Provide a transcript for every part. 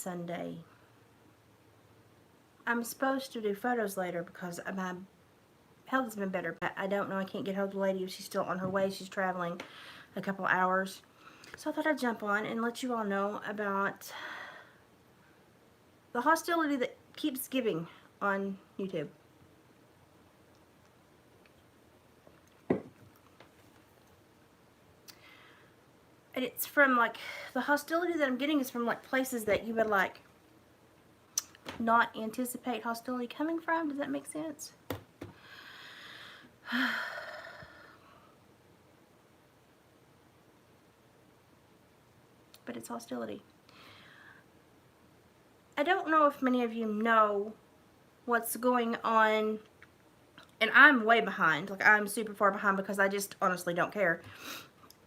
Sunday. I'm supposed to do photos later because my health has been better, but I don't know. I can't get hold of the lady if she's still on her way. She's traveling a couple hours. So I thought I'd jump on and let you all know about the hostility that keeps giving on YouTube. And it's from, like, the hostility that I'm getting is from, like, places that you would, like, not anticipate hostility coming from. Does that make sense? But it's hostility. I don't know if many of you know what's going on, and I'm way behind. Like, I'm super far behind because I just honestly don't care.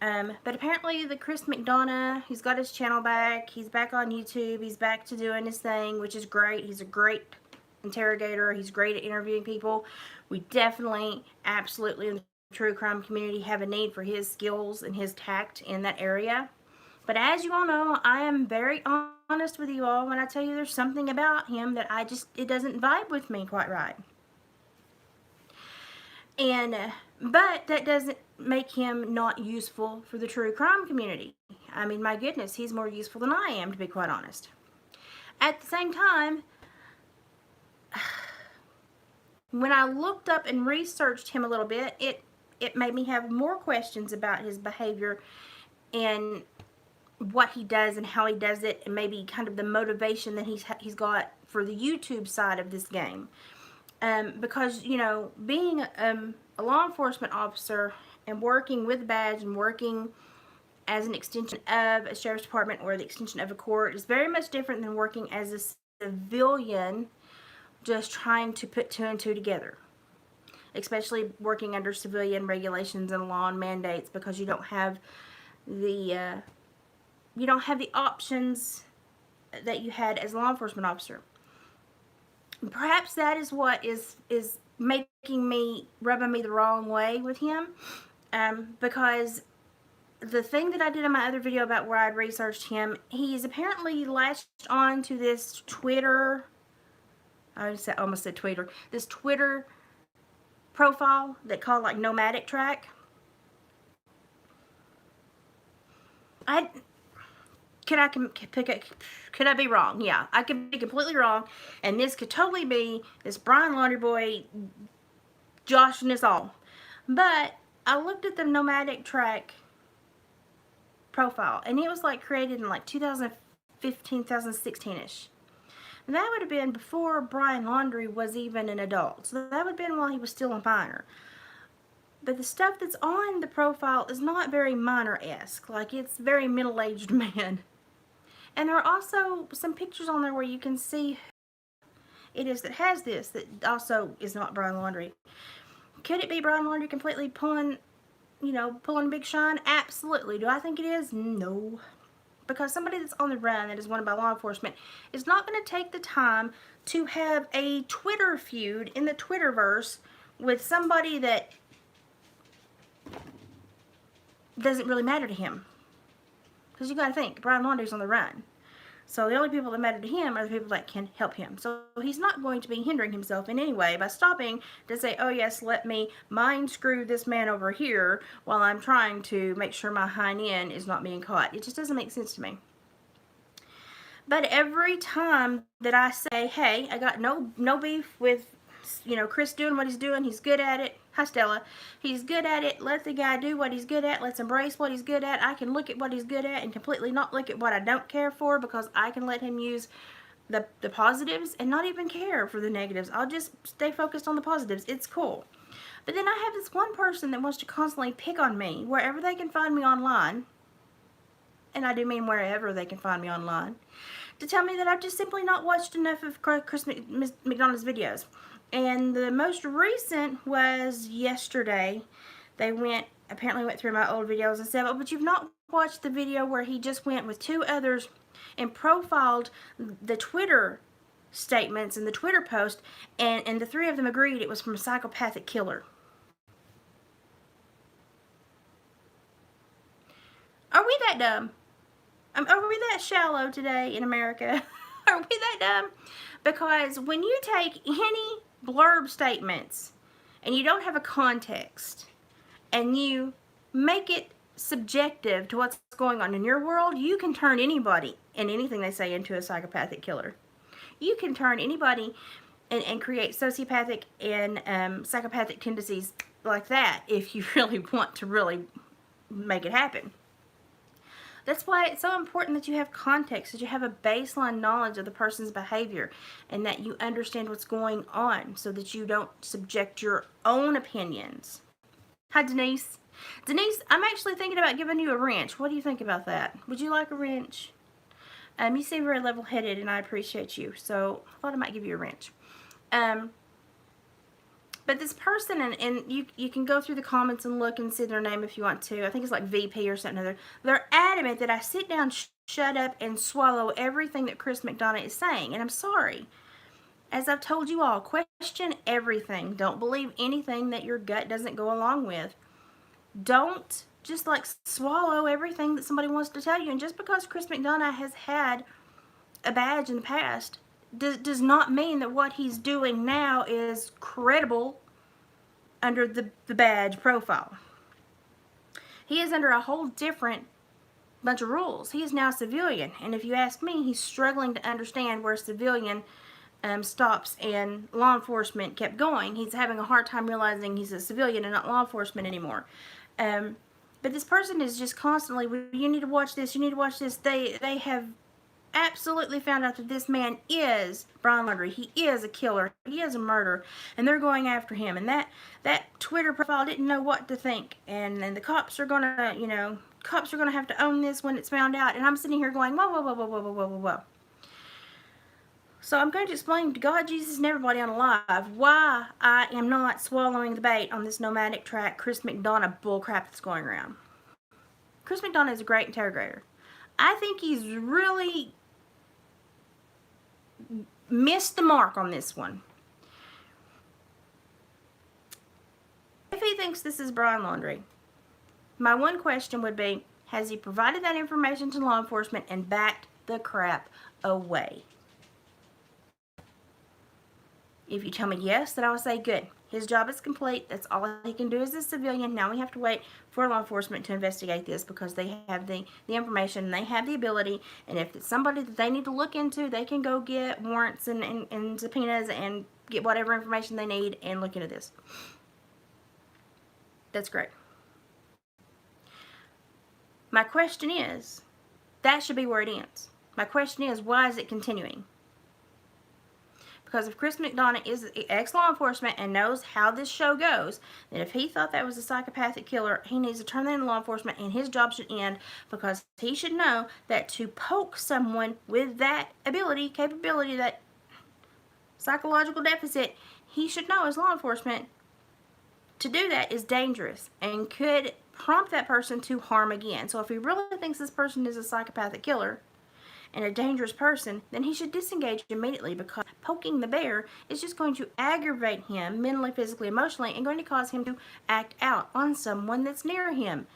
But apparently the Chris McDonough, he's got his channel back. He's back on YouTube. He's back to doing his thing, which is great. He's a great interrogator. He's great at interviewing people. We definitely, absolutely, in the true crime community have a need for his skills and his tact in that area. But as you all know, I am very honest with you all when I tell you there's something about him that it doesn't vibe with me quite right. And, but that doesn't make him not useful for the true crime community. I mean, my goodness, he's more useful than I am, to be quite honest. At the same time, when I looked up and researched him a little bit, it made me have more questions about his behavior and what he does and how he does it, and maybe kind of the motivation that he's got for the YouTube side of this game. Because, you know, being a law enforcement officer and working with a badge and working as an extension of a sheriff's department or the extension of a court is very much different than working as a civilian just trying to put two and two together. Especially working under civilian regulations and law and mandates, because you don't have the options that you had as a law enforcement officer. Perhaps that is what is rubbing me the wrong way with him, because the thing that I did in my other video about where I'd researched him, he's apparently latched on to this Twitter, almost said Twitter, this Twitter profile that called, like, Nomadic Track. Could I be wrong? Yeah, I could be completely wrong, and this could totally be this Brian Laundry Boy joshing us all. But I looked at the Nomadic Track profile, and it was, like, created in, like, 2015, 2016-ish. And that would have been before Brian Laundry was even an adult. So that would have been while he was still a minor. But the stuff that's on the profile is not very minor-esque. Like, it's very middle-aged man. And there are also some pictures on there where you can see it is that has this, that also is not Brian Laundry. Could it be Brian Laundry completely pulling big shine? Absolutely. Do I think it is? No. Because somebody that's on the run, that is wanted by law enforcement, is not going to take the time to have a Twitter feud in the Twitterverse with somebody that doesn't really matter to him. Because you got to think, Brian Laundry's on the run. So the only people that matter to him are the people that can help him. So he's not going to be hindering himself in any way by stopping to say, oh yes, let me mind screw this man over here while I'm trying to make sure my hind end is not being caught. It just doesn't make sense to me. But every time that I say, hey, I got no beef with, Chris doing what he's doing, he's good at it. Hi, Stella. He's good at it. Let the guy do what he's good at. Let's embrace what he's good at. I can look at what he's good at and completely not look at what I don't care for, because I can let him use the positives and not even care for the negatives. I'll just stay focused on the positives. It's cool. But then I have this one person that wants to constantly pick on me wherever they can find me online, and I do mean wherever they can find me online, to tell me that I've just simply not watched enough of Chris McDonough's videos. And the most recent was yesterday. They apparently went through my old videos and said, oh, but you've not watched the video where he just went with two others and profiled the Twitter statements and the Twitter post, and the three of them agreed it was from a psychopathic killer. Are we that dumb? Are we that shallow today in America? Are we that dumb? Because when you take any blurb statements and you don't have a context and you make it subjective to what's going on in your world, you can turn anybody and anything they say into a psychopathic killer. You can turn anybody and create sociopathic and psychopathic tendencies like that if you really want to really make it happen. That's why it's so important that you have context, that you have a baseline knowledge of the person's behavior, and that you understand what's going on so that you don't subject your own opinions. Hi, Denise. Denise, I'm actually thinking about giving you a wrench. What do you think about that? Would you like a wrench? You seem very level-headed, and I appreciate you, so I thought I might give you a wrench. But this person, and you can go through the comments and look and see their name if you want to. I think it's like VP or something other. They're adamant that I sit down, shut up, and swallow everything that Chris McDonough is saying. And I'm sorry. As I've told you all, question everything. Don't believe anything that your gut doesn't go along with. Don't just like swallow everything that somebody wants to tell you. And just because Chris McDonough has had a badge in the past does not mean that what he's doing now is credible under the badge profile. He is under a whole different bunch of rules. He is now a civilian, and if you ask me, he's struggling to understand where civilian stops and law enforcement kept going. He's having a hard time realizing he's a civilian and not law enforcement anymore. But this person is just constantly, you need to watch this, you need to watch this. They have absolutely found out that this man is Brian Laundrie. He is a killer. He is a murderer, and they're going after him. And that Twitter profile didn't know what to think. And the cops are gonna, cops are gonna have to own this when it's found out. And I'm sitting here going, whoa, whoa, whoa, whoa, whoa, whoa, whoa, whoa. So I'm going to explain to God, Jesus, and everybody on live why I am not swallowing the bait on this Nomadic Track Chris McDonough bullcrap that's going around. Chris McDonough is a great interrogator. I think he's really missed the mark on this one. If he thinks this is Brian Laundrie, my one question would be, has he provided that information to law enforcement and backed the crap away? If you tell me yes, then I would say good. His job is complete. That's all he can do as a civilian. Now we have to wait for law enforcement to investigate this because they have the information and they have the ability. And if it's somebody that they need to look into, they can go get warrants and subpoenas and get whatever information they need and look into this. That's great. My question is, that should be where it ends. My question is, why is it continuing? Because if Chris McDonough is ex-law enforcement and knows how this show goes, then if he thought that was a psychopathic killer, he needs to turn that into law enforcement and his job should end, because he should know that to poke someone with that ability, capability, that psychological deficit, he should know as law enforcement to do that is dangerous and could prompt that person to harm again. So if he really thinks this person is a psychopathic killer and a dangerous person, then he should disengage immediately, because poking the bear is just going to aggravate him mentally, physically, emotionally, and going to cause him to act out on someone that's near him.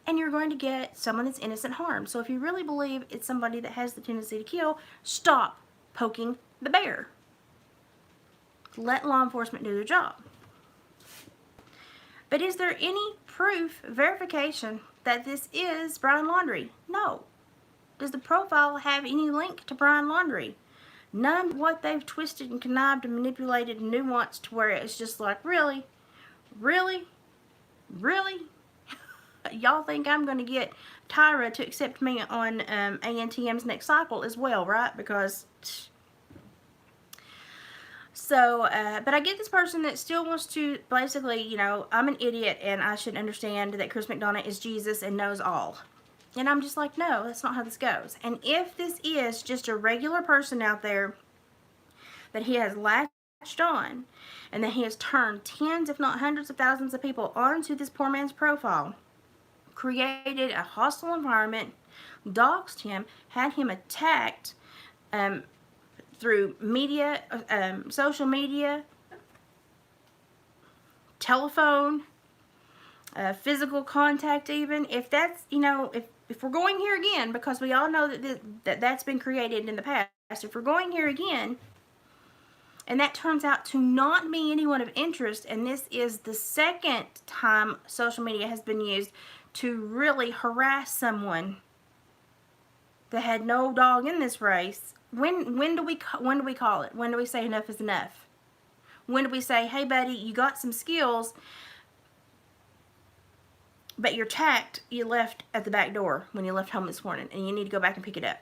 And you're going to get someone that's innocent harmed. So if you really believe it's somebody that has the tendency to kill, stop poking the bear. Let law enforcement do their job. But is there any proof, verification, that this is Brian Laundrie? No. Does the profile have any link to Brian Laundrie? None of what they've twisted and connived and manipulated and nuanced to where it's just like, really? Really? Really? Y'all think I'm going to get Tyra to accept me on ANTM's next cycle as well, right? Because... So, but I get this person that still wants to basically, I'm an idiot and I should understand that Chris McDonough is Jesus and knows all. And I'm just like, no, that's not how this goes. And if this is just a regular person out there that he has latched on, and that he has turned tens, if not hundreds of thousands of people onto this poor man's profile, created a hostile environment, doxed him, had him attacked through media, social media, telephone, physical contact even, if that's, if we're going here again, because we all know that that's been created in the past, if we're going here again, and that turns out to not be anyone of interest, and this is the second time social media has been used to really harass someone that had no dog in this race, when do we call it? When do we say enough is enough? When do we say, hey buddy, you got some skills, but your tact you left at the back door when you left home this morning, and you need to go back and pick it up?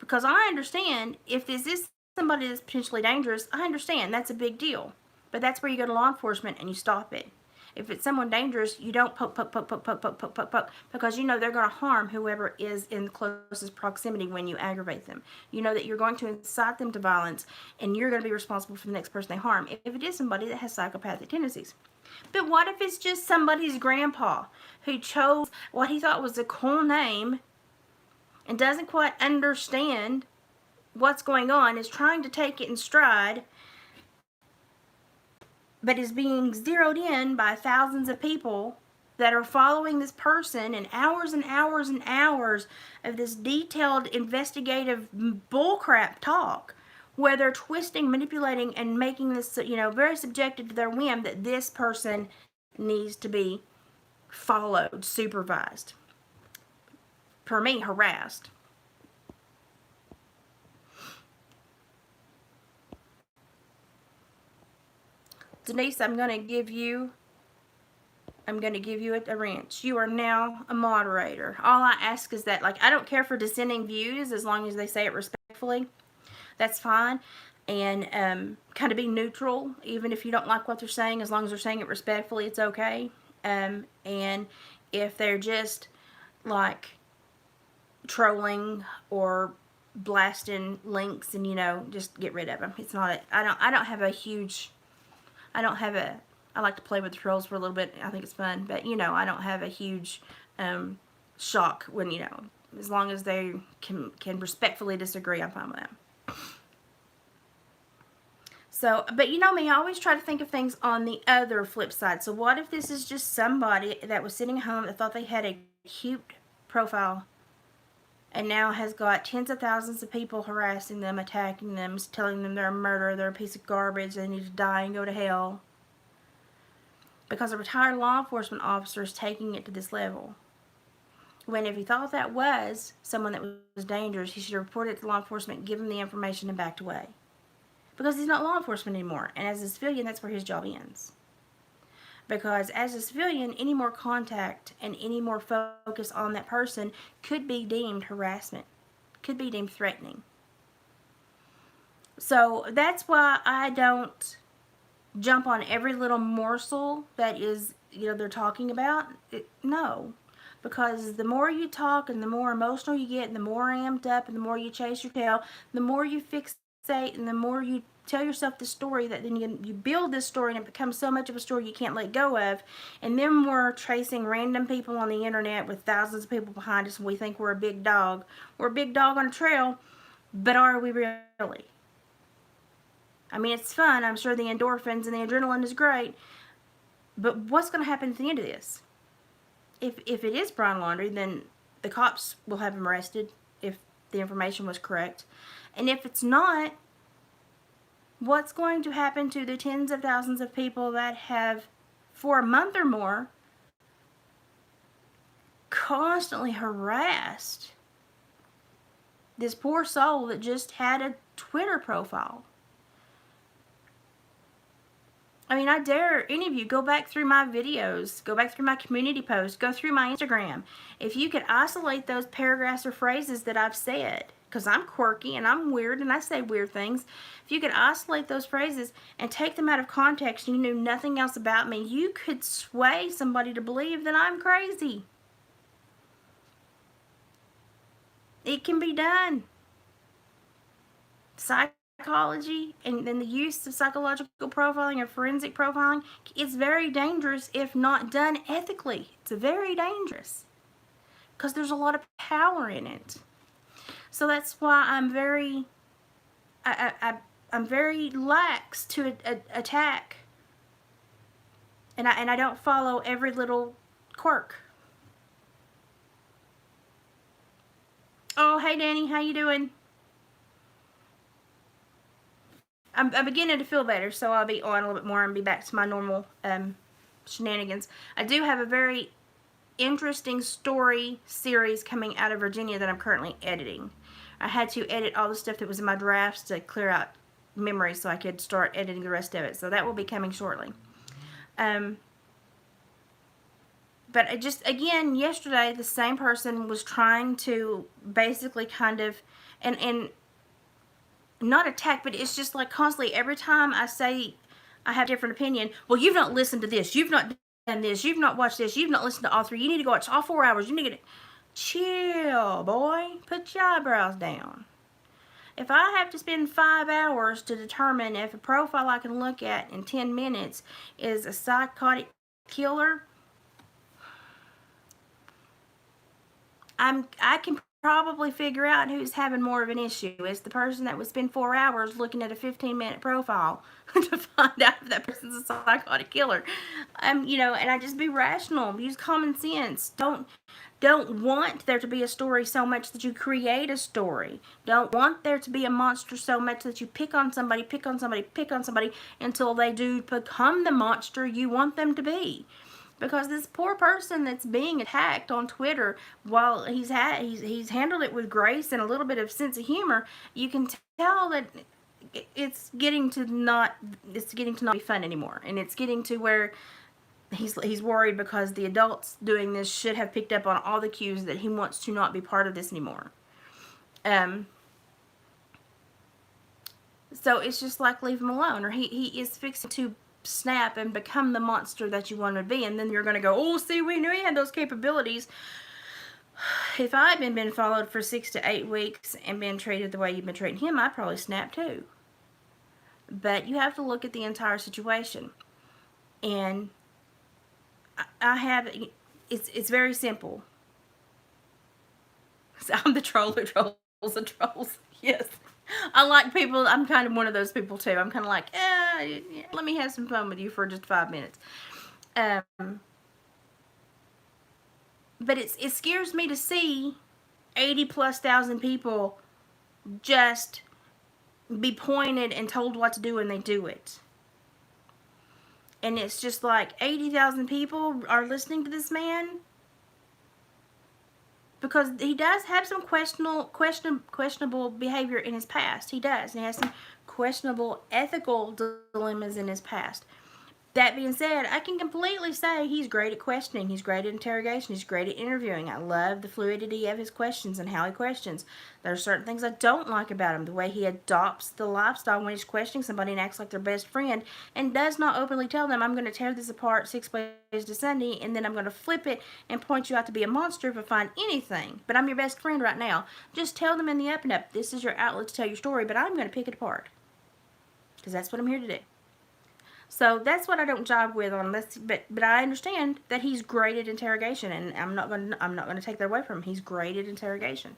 Because I understand if this is somebody that's potentially dangerous, I understand that's a big deal. But that's where you go to law enforcement and you stop it. If it's someone dangerous, you don't poke, because you know they're going to harm whoever is in the closest proximity when you aggravate them. You know that you're going to incite them to violence, and you're going to be responsible for the next person they harm if it is somebody that has psychopathic tendencies. But what if it's just somebody's grandpa who chose what he thought was a cool name and doesn't quite understand what's going on, is trying to take it in stride, but is being zeroed in by thousands of people that are following this person, and hours and hours and hours of this detailed investigative bullcrap talk where they're twisting, manipulating, and making this, very subjective to their whim that this person needs to be followed, supervised. For me, harassed. Denise, I'm going to give you a wrench. You are now a moderator. All I ask is that, I don't care for dissenting views as long as they say it respectfully. That's fine. And kind of be neutral, even if you don't like what they're saying, as long as they're saying it respectfully, it's okay. And if they're just trolling or blasting links, and just get rid of them. It's not I like to play with the trolls for a little bit. I think it's fun, but I don't have a huge shock when as long as they can respectfully disagree, I'm fine with them. So, but me, I always try to think of things on the other flip side. So what if this is just somebody that was sitting home that thought they had a cute profile, and now has got tens of thousands of people harassing them, attacking them, telling them they're a murderer, they're a piece of garbage, they need to die and go to hell, because a retired law enforcement officer is taking it to this level. When if he thought that was someone that was dangerous, he should have reported it to law enforcement, give them the information, and backed away. Because he's not law enforcement anymore, and as a civilian, that's where his job ends. Because as a civilian, any more contact and any more focus on that person could be deemed harassment, could be deemed threatening. So that's why I don't jump on every little morsel that is, they're talking about. No. Because the more you talk and the more emotional you get and the more amped up and the more you chase your tail, the more you fixate and the more you tell yourself the story, that then you build this story and it becomes so much of a story you can't let go of. And then we're tracing random people on the internet with thousands of people behind us, and we think we're a big dog. We're a big dog on a trail, but are we really? I mean, it's fun. I'm sure the endorphins and the adrenaline is great, but what's going to happen at the end of this? If it is Brian Laundrie, then the cops will have him arrested if the information was correct. And if it's not, what's going to happen to the tens of thousands of people that have, for a month or more, constantly harassed this poor soul that just had a Twitter profile? I mean, I dare any of you, go back through my videos, go back through my community posts, go through my Instagram. If you could isolate those paragraphs or phrases that I've said, because I'm quirky and I'm weird and I say weird things, if you could isolate those phrases and take them out of context and you knew nothing else about me, you could sway somebody to believe that I'm crazy. It can be done. Psychology and then the use of psychological profiling and forensic profiling is very dangerous if not done ethically. It's very dangerous because there's a lot of power in it. So that's why I'm very lax to attack, and I don't follow every little quirk. Oh, hey Danny, how you doing? I'm beginning to feel better, so I'll be on a little bit more and be back to my normal shenanigans. I do have a very interesting story series coming out of Virginia that I'm currently editing. I had to edit all the stuff that was in my drafts to clear out memory so I could start editing the rest of it. So that will be coming shortly. Um, but I just, again, yesterday, the same person was trying to basically kind of, and not attack, but it's just like constantly, every time I say I have a different opinion, well, you've not listened to this, you've not done this, you've not watched this, you've not listened to all three, you need to go watch all 4 hours, you need to chill, boy, put your eyebrows down. If I have to spend 5 hours to determine if a profile I can look at in 10 minutes is a psychotic killer, I can probably figure out who's having more of an issue. It's the person that would spend 4 hours looking at a 15-minute profile to find out if that person's a psychotic killer. And I just be rational, use common sense. Don't want there to be a story so much that you create a story. Don't want there to be a monster so much that you pick on somebody until they do become the monster you want them to be. Because this poor person that's being attacked on Twitter, while he's handled it with grace and a little bit of sense of humor, you can tell that it's getting to not be fun anymore, and it's getting to where he's worried because the adults doing this should have picked up on all the cues that he wants to not be part of this anymore. So it's just like, leave him alone, or he is fixing to snap and become the monster that you want to be, and then you're going to go, oh, see, we knew he had those capabilities. If I had been followed for 6 to 8 weeks and been treated the way you've been treating him, I'd probably snap too. But you have to look at the entire situation, and it's very simple. So I'm the troll who trolls the trolls. Yes. I like people. I'm kind of one of those people too. I'm kind of like, let me have some fun with you for just 5 minutes. But it scares me to see 80,000+ people just be pointed and told what to do, and they do it. And it's just like 80,000 people are listening to this man because he does have some questionable behavior in his past. He does. He has some questionable ethical dilemmas in his past. That being said, I can completely say he's great at questioning. He's great at interrogation. He's great at interviewing. I love the fluidity of his questions and how he questions. There are certain things I don't like about him. The way he adopts the lifestyle when he's questioning somebody and acts like their best friend and does not openly tell them, I'm going to tear this apart 6 ways to Sunday, and then I'm going to flip it and point you out to be a monster if I find anything. But I'm your best friend right now. Just tell them in the up and up, this is your outlet to tell your story, but I'm going to pick it apart. Because that's what I'm here to do. So that's what I don't jive with on this, but I understand that he's great at interrogation, and I'm not going to take that away from him. He's great at interrogation.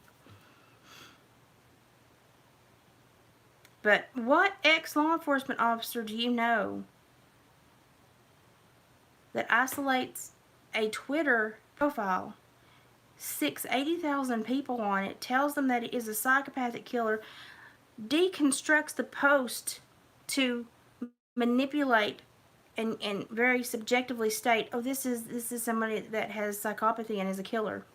But what ex-law enforcement officer do you know that isolates a Twitter profile, 80,000 people on it, tells them that it is a psychopathic killer, deconstructs the post to manipulate and very subjectively state, oh, this is somebody that has psychopathy and is a killer.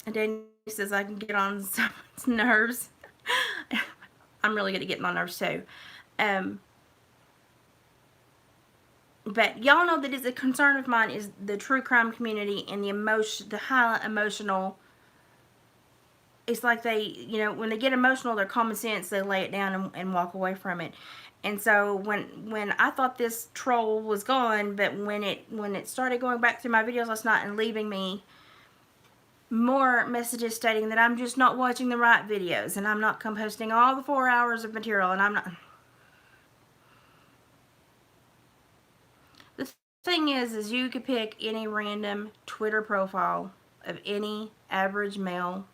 And Danny says I can get on someone's nerves. I'm really good at getting on nerves too. But y'all know that it's a concern of mine is the true crime community and the high emotional. It's like they, when they get emotional, their common sense, they lay it down and walk away from it. And so when I thought this troll was gone, but when it started going back through my videos last night and leaving me more messages stating that I'm just not watching the right videos and I'm not composting all the 4 hours of material, and I'm not. The thing is you could pick any random Twitter profile of any average male,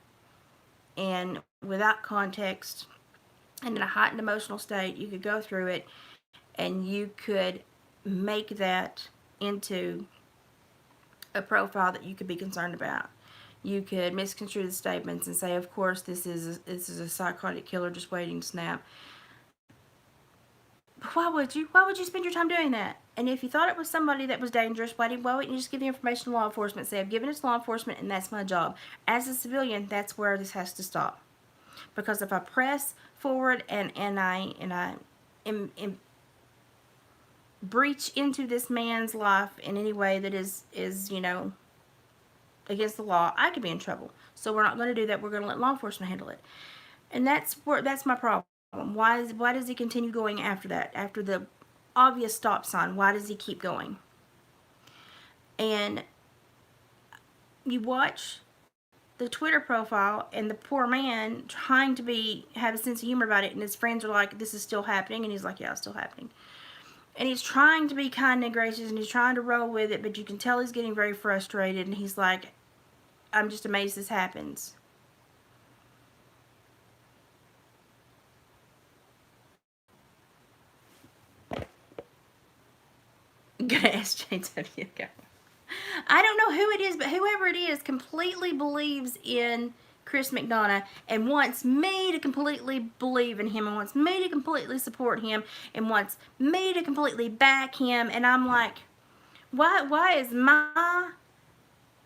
and without context and in a heightened emotional state, you could go through it and you could make that into a profile that you could be concerned about. You could misconstrue the statements and say, of course, this is a psychotic killer just waiting to snap. Why would you? Why would you spend your time doing that? And if you thought it was somebody that was dangerous, why wouldn't you just give the information to law enforcement? Say, I've given it to law enforcement, and that's my job. As a civilian, that's where this has to stop. Because if I press forward and I am breach into this man's life in any way that is against the law, I could be in trouble. So we're not going to do that. We're going to let law enforcement handle it. And that's my problem. Why does he continue going after that? After the obvious stop sign, why does he keep going? And you watch the Twitter profile and the poor man trying to have a sense of humor about it, and his friends are like, this is still happening, and he's like, yeah, it's still happening. And he's trying to be kind and gracious, and he's trying to roll with it, but you can tell he's getting very frustrated, and he's like, I'm just amazed this happens. I'm gonna ask JW. I don't know who it is, but whoever it is completely believes in Chris McDonough and wants me to completely believe in him and wants me to completely support him and wants me to completely back him. And I'm like, why is my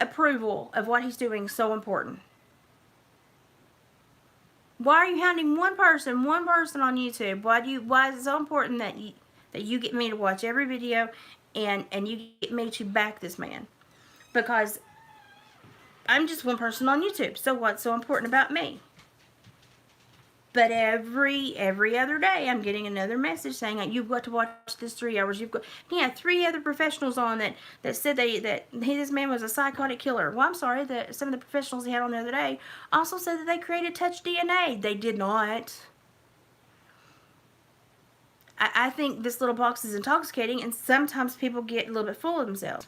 approval of what he's doing so important? Why are you hounding one person on YouTube? Why is it so important that you get me to watch every video and you get me to back this man? Because I'm just one person on YouTube. So what's so important about me? But every other day, I'm getting another message saying, you've got to watch this 3 hours. He had 3 other professionals on that said this man was a psychotic killer. Well, I'm sorry, that some of the professionals he had on the other day also said that they created touch DNA. They did not. I think this little box is intoxicating, and sometimes people get a little bit full of themselves.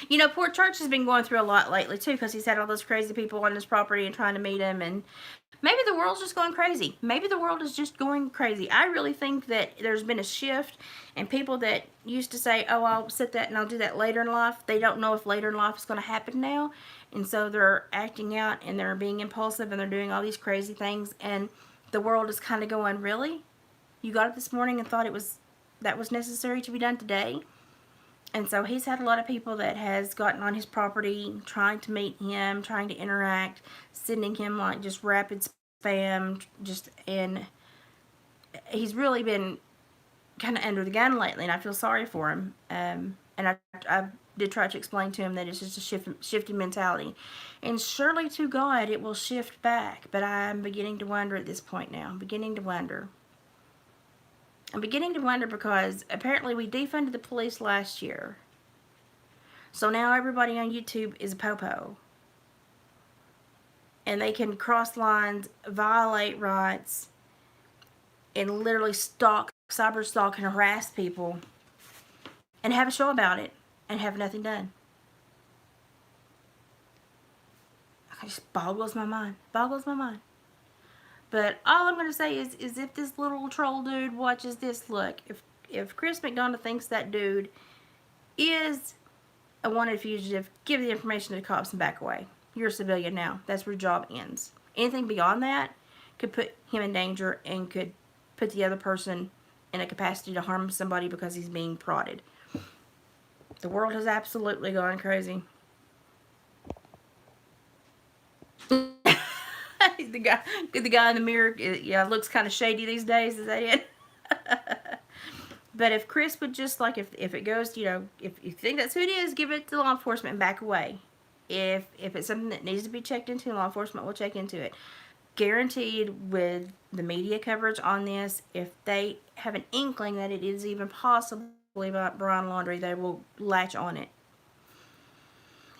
You know, poor Church has been going through a lot lately, too, because he's had all those crazy people on his property and trying to meet him, and maybe the world's just going crazy. Maybe the world is just going crazy. I really think that there's been a shift, and people that used to say, oh, I'll set that and I'll do that later in life, they don't know if later in life is going to happen now, and so they're acting out, and they're being impulsive, and they're doing all these crazy things, and the world is kind of going, really? You got up this morning and thought that was necessary to be done today? And so he's had a lot of people that has gotten on his property, trying to meet him, trying to interact, sending him like just rapid spam, and he's really been kind of under the gun lately, and I feel sorry for him. And I did try to explain to him that it's just a shifting mentality. And surely to God it will shift back, but I'm beginning to wonder at this point now. I'm beginning to wonder because apparently we defunded the police last year. So now everybody on YouTube is a popo. And they can cross lines, violate rights, and literally cyber stalk and harass people and have a show about it and have nothing done. It just boggles my mind. But all I'm going to say is if this little troll dude watches this, look, if Chris McDonough thinks that dude is a wanted fugitive, give the information to the cops and back away. You're a civilian now. That's where your job ends. Anything beyond that could put him in danger and could put the other person in a capacity to harm somebody because he's being prodded. The world has absolutely gone crazy. The guy in the mirror, yeah, looks kind of shady these days. Is that it? But if Chris would just, like, if it goes, if you think that's who it is, give it to law enforcement and back away. If it's something that needs to be checked into, law enforcement will check into it. Guaranteed, with the media coverage on this, if they have an inkling that it is even possibly about Brian Laundrie, they will latch on it.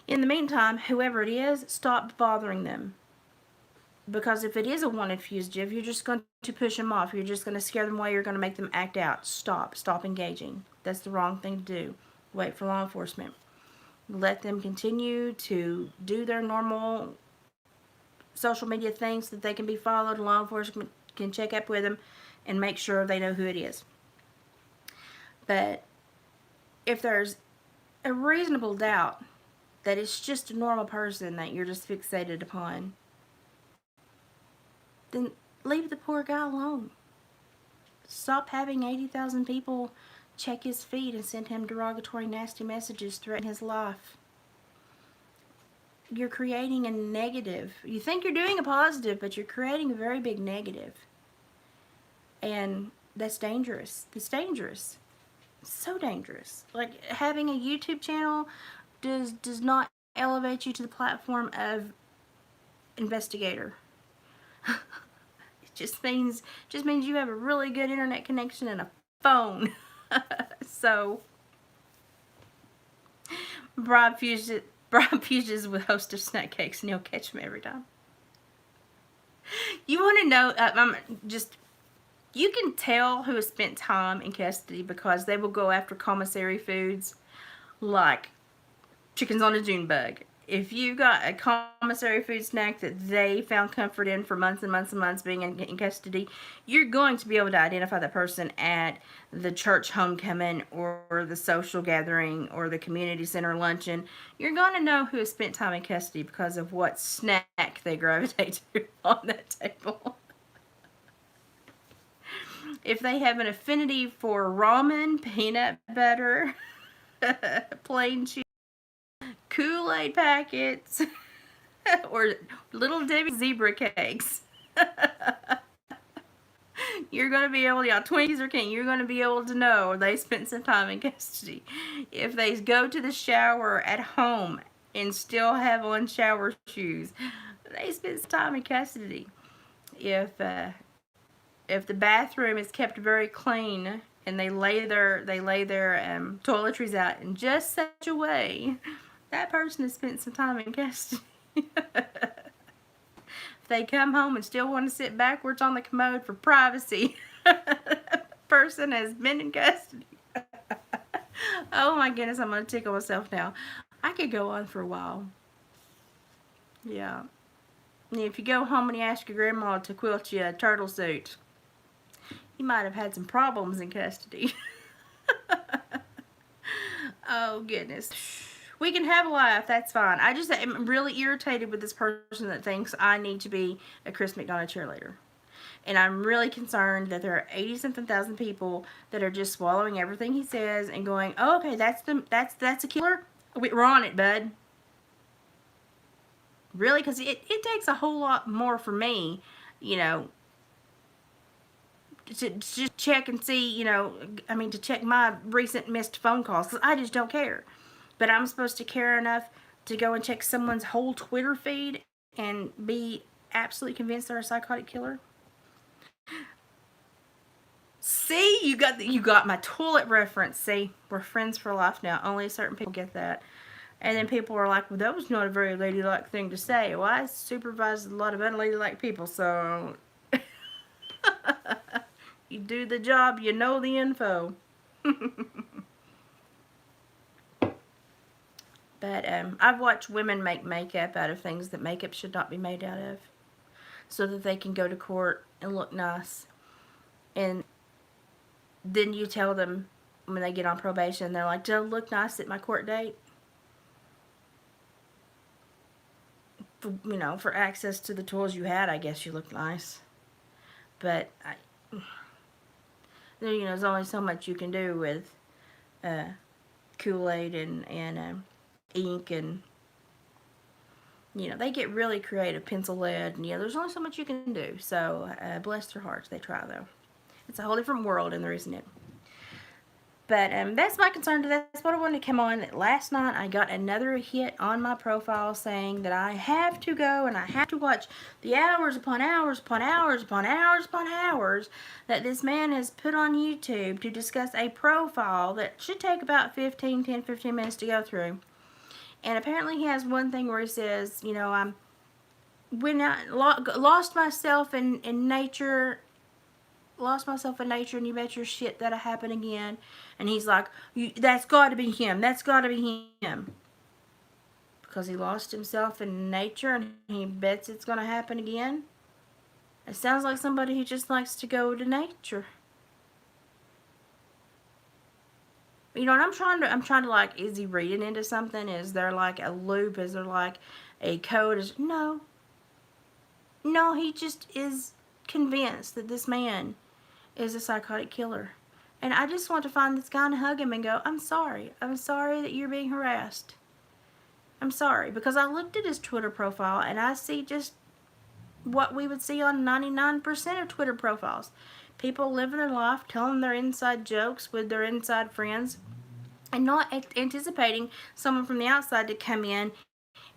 In the meantime, whoever it is, stop bothering them. Because if it is a wanted fugitive, you're just going to push them off. You're just going to scare them away. You're going to make them act out. Stop engaging. That's the wrong thing to do. Wait for law enforcement. Let them continue to do their normal social media things that they can be followed. Law enforcement can check up with them and make sure they know who it is. But if there's a reasonable doubt that it's just a normal person that you're just fixated upon, then leave the poor guy alone. Stop having 80,000 people check his feed and send him derogatory, nasty messages threatening his life. You're creating a negative. You think you're doing a positive, but you're creating a very big negative. And that's dangerous. It's dangerous. It's so dangerous. Like, having a YouTube channel does not elevate you to the platform of investigator. It just means you have a really good internet connection and a phone. So Brian fuses with host of snack cakes, and you'll catch him every time. You want to know? You can tell who has spent time in custody because they will go after commissary foods like chickens on a June bug. If you got a commissary food snack that they found comfort in for months and months and months being in custody, you're going to be able to identify the person at the church homecoming or the social gathering or the community center luncheon. You're going to know who has spent time in custody because of what snack they gravitate to on that table. If they have an affinity for ramen, peanut butter, plain cheese, Kool-Aid packets, or Little Debbie zebra cakes, you're going to be able to, Twinkies or King, you're going to be able to know they spent some time in custody. If they go to the shower at home and still have on shower shoes, they spent some time in custody. If the bathroom is kept very clean and they lay their toiletries out in just such a way, that person has spent some time in custody. If they come home and still want to sit backwards on the commode for privacy, that person has been in custody. Oh my goodness, I'm going to tickle myself now. I could go on for a while. Yeah. And if you go home and you ask your grandma to quilt you a turtle suit, you might have had some problems in custody. Oh, goodness. We can have a laugh. That's fine. I just am really irritated with this person that thinks I need to be a Chris McDonough cheerleader. And I'm really concerned that there are 80-something thousand people that are just swallowing everything he says and going, oh, okay, that's a killer? We're on it, bud. Really? Because it takes a whole lot more for me, to just check and see, to check my recent missed phone calls, because I just don't care. But I'm supposed to care enough to go and check someone's whole Twitter feed and be absolutely convinced they're a psychotic killer? See, you got my toilet reference. See, we're friends for life now. Only certain people get that. And then people are like, well, that was not a very ladylike thing to say. Well, I supervise a lot of unladylike people, so you do the job, you know the info. But I've watched women make makeup out of things that makeup should not be made out of, so that they can go to court and look nice. And then you tell them when they get on probation, they're like, "Don't look nice at my court date." For access to the tools you had, I guess you look nice. But there's only so much you can do with Kool-Aid and ink, and they get really creative, pencil lead, and there's only so much you can do. So bless their hearts, they try though. It's a whole different world, and there isn't it. But that's my concern today. That's what I wanted to come on. Last night I got another hit on my profile saying that I have to go and I have to watch the hours upon hours upon hours upon hours upon hours that this man has put on YouTube to discuss a profile that should take about 10, 15 minutes to go through. And apparently he has one thing where he says, when I lost myself in nature, and you bet your shit that'll happen again. And he's like, that's got to be him. That's got to be him. Because he lost himself in nature and he bets it's going to happen again. It sounds like somebody who just likes to go to nature. You know, and I'm trying to like, is he reading into something? Is there like a loop? Is there like a code? No, he just is convinced that this man is a psychotic killer. And I just want to find this guy and hug him and go, I'm sorry. I'm sorry that you're being harassed. I'm sorry. Because I looked at his Twitter profile and I see just what we would see on 99% of Twitter profiles. People living their life, telling their inside jokes with their inside friends, and not anticipating someone from the outside to come in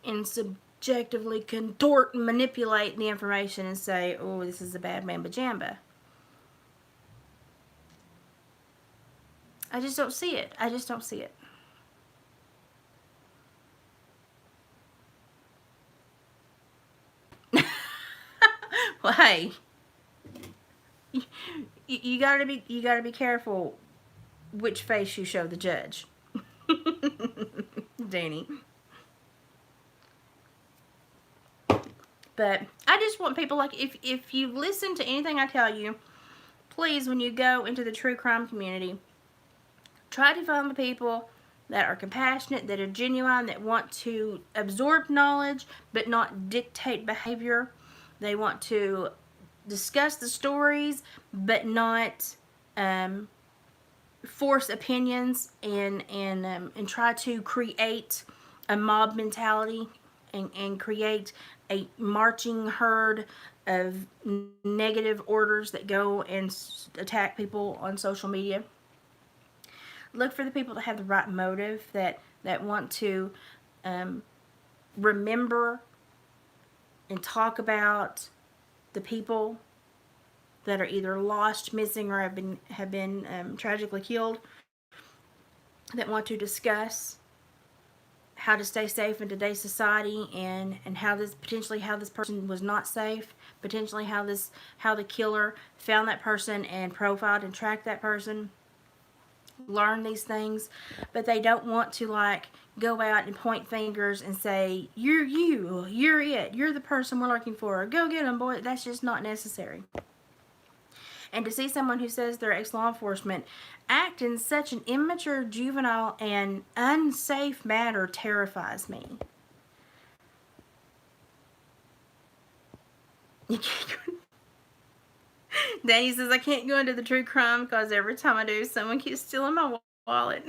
and subjectively contort and manipulate the information and say, oh, this is a bad man pajamba. I just don't see it. I just don't see it. Well, hey, you gotta be careful which face you show the judge. Danny. But I just want people, like, if you listen to anything I tell you, please, when you go into the true crime community, try to find the people that are compassionate, that are genuine, that want to absorb knowledge but not dictate behavior. They want to discuss the stories but not force opinions and try to create a mob mentality and create a marching herd of negative orders that go and attack people on social media. Look for the people that have the right motive, that want to remember and talk about the people that are either lost, missing, or have been tragically killed, that want to discuss how to stay safe in today's society, and how this person was not safe, potentially how the killer found that person and profiled and tracked that person. Learn these things, but they don't want to like go out and point fingers and say, you're it, you're the person we're looking for, go get them, boy. That's just not necessary. And to see someone who says they're ex-law enforcement act in such an immature, juvenile, and unsafe manner terrifies me. You can't go. Danny says, I can't go into the true crime because every time I do, someone keeps stealing my wallet.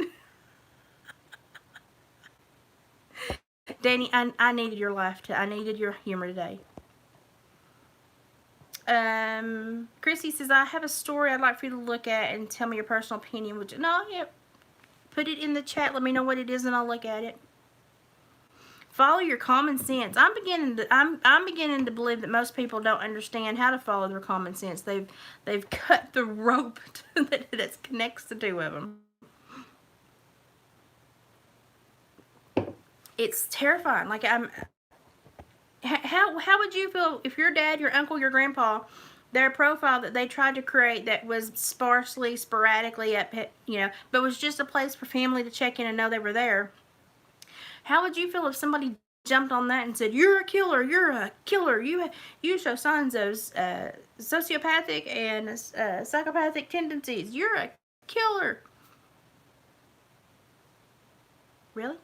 Danny, I needed your laughter. I needed your humor today. Chrissy says, I have a story I'd like for you to look at and tell me your personal opinion. Put it in the chat. Let me know what it is and I'll look at it. Follow your common sense. I'm beginning to believe that most people don't understand how to follow their common sense. They've cut the rope that connects the two of them. It's terrifying. Like, how would you feel if your dad, your uncle, your grandpa, their profile that they tried to create that was sporadically but was just a place for family to check in and know they were there? How would you feel if somebody jumped on that and said, you're a killer, you show signs of sociopathic and psychopathic tendencies, you're a killer? Really?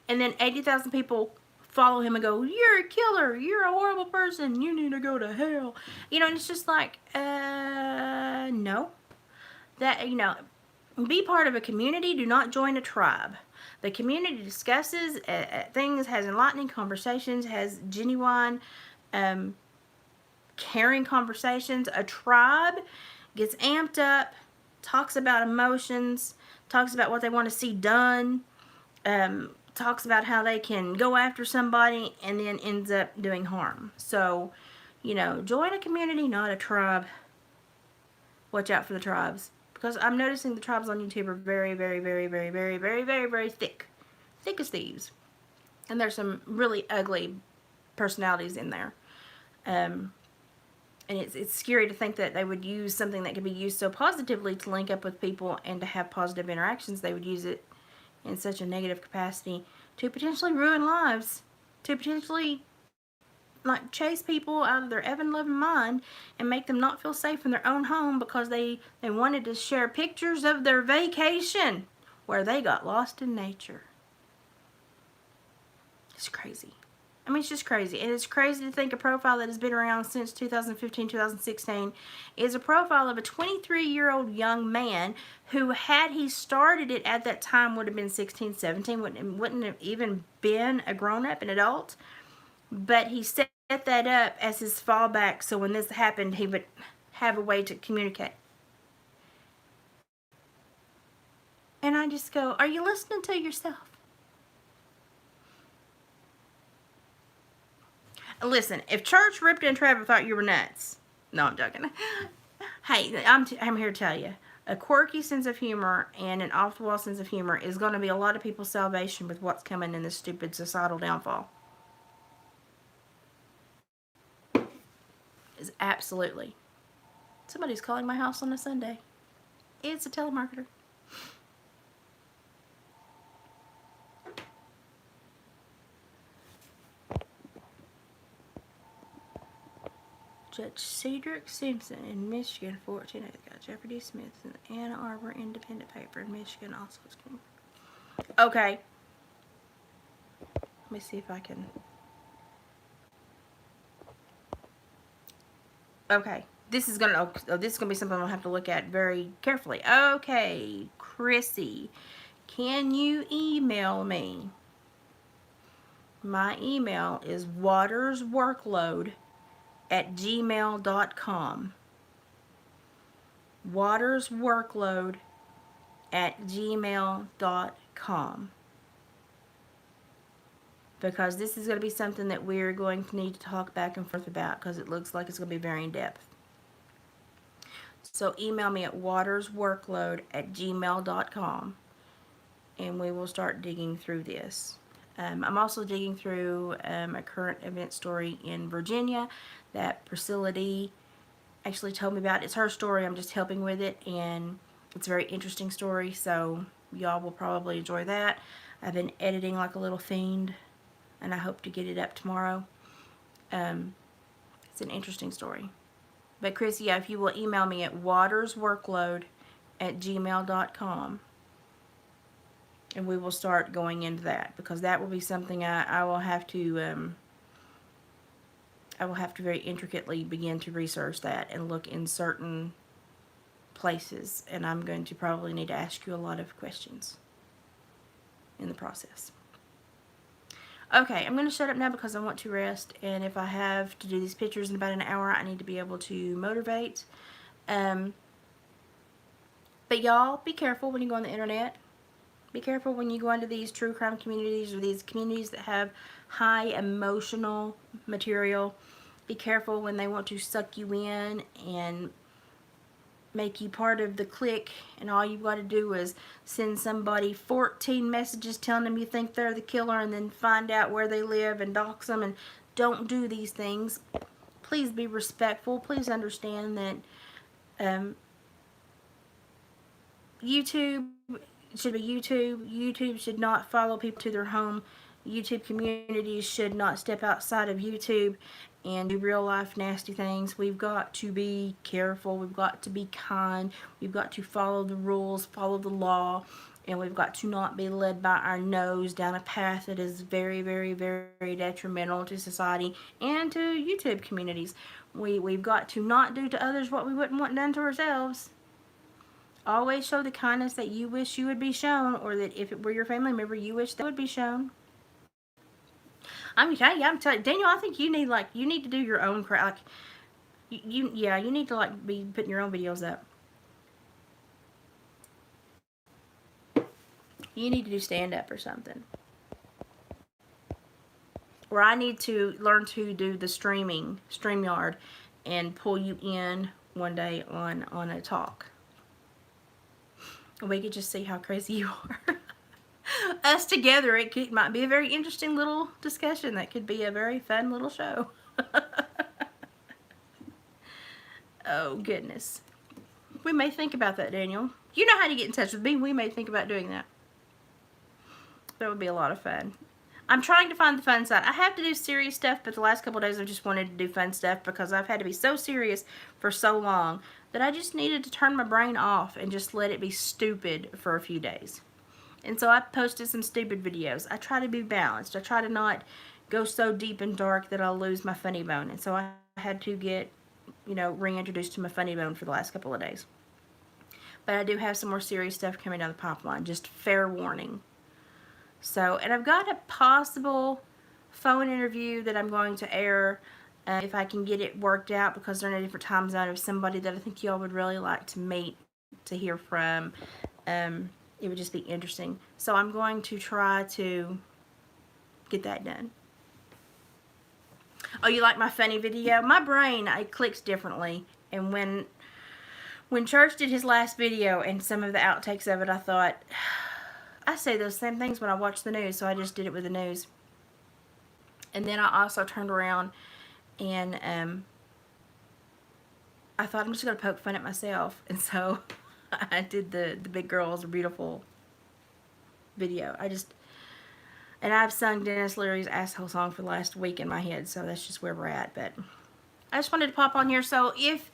And then 80,000 people follow him and go, you're a killer, you're a horrible person, you need to go to hell. And it's just like, no. Be part of a community, do not join a tribe. The community discusses things, has enlightening conversations, has genuine, caring conversations. A tribe gets amped up, talks about emotions, talks about what they want to see done, talks about how they can go after somebody, and then ends up doing harm. So, join a community, not a tribe. Watch out for the tribes. Because I'm noticing the tribes on YouTube are very, very, very, very, very, very, very, very thick. Thick as thieves. And there's some really ugly personalities in there. And it's scary to think that they would use something that could be used so positively to link up with people and to have positive interactions. They would use it in such a negative capacity to potentially ruin lives. To potentially chase people out of their ever loving mind and make them not feel safe in their own home because they wanted to share pictures of their vacation. where they got lost in nature. It's crazy. I mean, it's just crazy. And it's crazy to think a profile that has been around since 2015, 2016 is a profile of a 23-year-old young man who, had he started it at that time, would have been 16, 17, wouldn't have even been a grown-up, an adult. But he set that up as his fallback, so when this happened, he would have a way to communicate. And I just go, are you listening to yourself? Listen, if Church, Ripta, and Trevor thought you were nuts, no, I'm joking. Hey, I'm here to tell you, a quirky sense of humor and an off-the-wall sense of humor is going to be a lot of people's salvation with what's coming in this stupid societal downfall. Is absolutely. Somebody's calling my house on a Sunday. It's a telemarketer. Judge Cedric Simpson in Michigan, 14. Got Jeopardy Smith in the Ann Arbor Independent paper in Michigan, also. Okay. Let me see if I can. Okay. This is gonna be something I'm gonna have to look at very carefully. Okay, Chrissy, can you email me? My email is watersworkload@gmail.com. watersworkload@gmail.com. Because this is going to be something that we're going to need to talk back and forth about, because it looks like it's going to be very in-depth. So email me at watersworkload@gmail.com, and we will start digging through this. I'm also digging through a current event story in Virginia that Priscilla D actually told me about. It's her story. I'm just helping with it, and it's a very interesting story, so y'all will probably enjoy that. I've been editing like a little fiend, and I hope to get it up tomorrow. It's an interesting story. But Chris, yeah, if you will email me at watersworkload@gmail.com, and we will start going into that, because that will be something I will have to very intricately begin to research that and look in certain places, and I'm going to probably need to ask you a lot of questions in the process. Okay, I'm going to shut up now because I want to rest, and if I have to do these pictures in about an hour, I need to be able to motivate. But y'all, be careful when you go on the internet. Be careful when you go into these true crime communities, or these communities that have high emotional material. Be careful when they want to suck you in and make you part of the clique, and all you've got to do is send somebody 14 messages telling them you think they're the killer, and then find out where they live and dox them. And don't do these things. Please be respectful. Please understand that YouTube should be YouTube. YouTube should not follow people to their home. YouTube communities should not step outside of YouTube and do real life nasty things. We've got to be careful. We've got to be kind. We've got to follow the rules, follow the law, and we've got to not be led by our nose down a path that is very, very, very detrimental to society and to YouTube communities. We've got to not do to others what we wouldn't want done to ourselves. Always show the kindness that you wish you would be shown, or that if it were your family member, you wish they would be shown. I'm telling you, Daniel, I think you need to do your own crowd. You need to be putting your own videos up. You need to do stand-up or something. Or I need to learn to do the StreamYard, and pull you in one day on a talk. We could just see how crazy you are. Us together, it might be a very interesting little discussion. That could be a very fun little show. Oh, goodness. We may think about that, Daniel. You know how to get in touch with me. We may think about doing that. That would be a lot of fun. I'm trying to find the fun side. I have to do serious stuff, but the last couple of days I've just wanted to do fun stuff, because I've had to be so serious for so long that I just needed to turn my brain off and just let it be stupid for a few days. And so I posted some stupid videos. I try to be balanced. I try to not go so deep and dark that I'll lose my funny bone. And so I had to get, reintroduced to my funny bone for the last couple of days. But I do have some more serious stuff coming down the pipeline. Just fair warning. So, and I've got a possible phone interview that I'm going to air if I can get it worked out, because they're in a different time zone, of somebody that I think y'all would really like to meet, to hear from. It would just be interesting. So I'm going to try to get that done. Oh, you like my funny video? My brain, it clicks differently. And when Church did his last video and some of the outtakes of it, I thought, I say those same things when I watch the news, so I just did it with the news. And then I also turned around and I thought, I'm just going to poke fun at myself. And so I did the Big Girls Are Beautiful video. And I've sung Dennis Leary's Asshole song for the last week in my head, so that's just where we're at. But I just wanted to pop on here. So if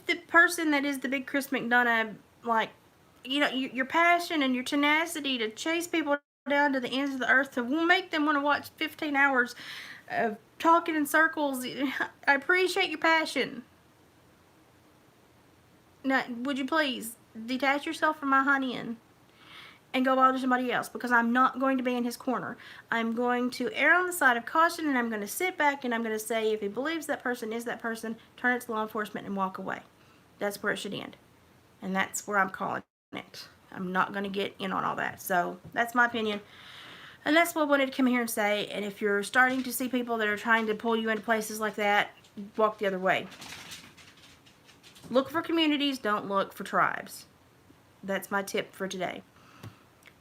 the person that is the big Chris McDonough, like, your passion and your tenacity to chase people down to the ends of the earth, to make them want to watch 15 hours of talking in circles, I appreciate your passion. Now, would you please detach yourself from my honey and go bother somebody else, because I'm not going to be in his corner. I'm going to err on the side of caution, and I'm going to sit back and I'm going to say, if he believes that person is that person, turn it to law enforcement and walk away. That's where it should end. And that's where I'm calling it. I'm not going to get in on all that. So that's my opinion. And that's what I wanted to come here and say. And if you're starting to see people that are trying to pull you into places like that, walk the other way. Look for communities, don't look for tribes. That's my tip for today.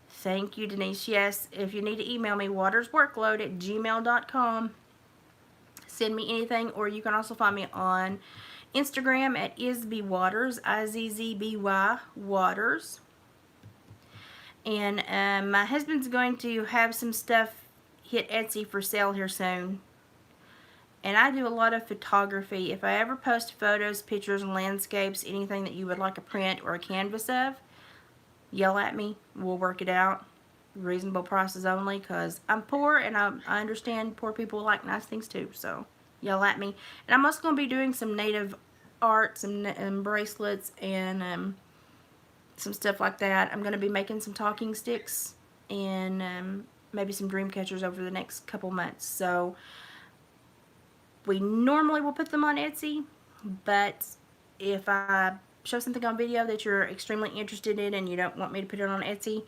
Thank you, Denise. Yes, if you need to email me, watersworkload@gmail.com. Send me anything, or you can also find me on Instagram at izzbywaters, IZZBY Waters. And my husband's going to have some stuff hit Etsy for sale here soon. And I do a lot of photography. If I ever post photos, pictures, and landscapes, anything that you would like a print or a canvas of, yell at me. We'll work it out. Reasonable prices only, because I'm poor and I understand poor people like nice things too. So yell at me. And I'm also going to be doing some native arts and bracelets and some stuff like that. I'm going to be making some talking sticks and maybe some dream catchers over the next couple months. So we normally will put them on Etsy, but if I show something on video that you're extremely interested in and you don't want me to put it on Etsy,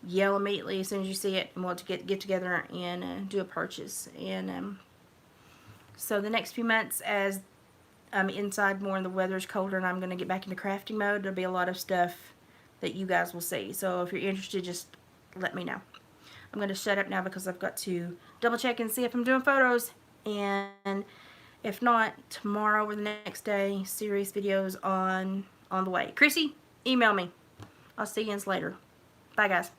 yell immediately as soon as you see it, and we'll get together and do a purchase. And so the next few months, as I'm inside more and the weather's colder and I'm going to get back into crafting mode, there'll be a lot of stuff that you guys will see. So if you're interested, just let me know. I'm going to shut up now because I've got to double check and see if I'm doing photos, and if not, tomorrow or the next day, serious videos on the way. Chrissy, email me. I'll see you guys later. Bye, guys.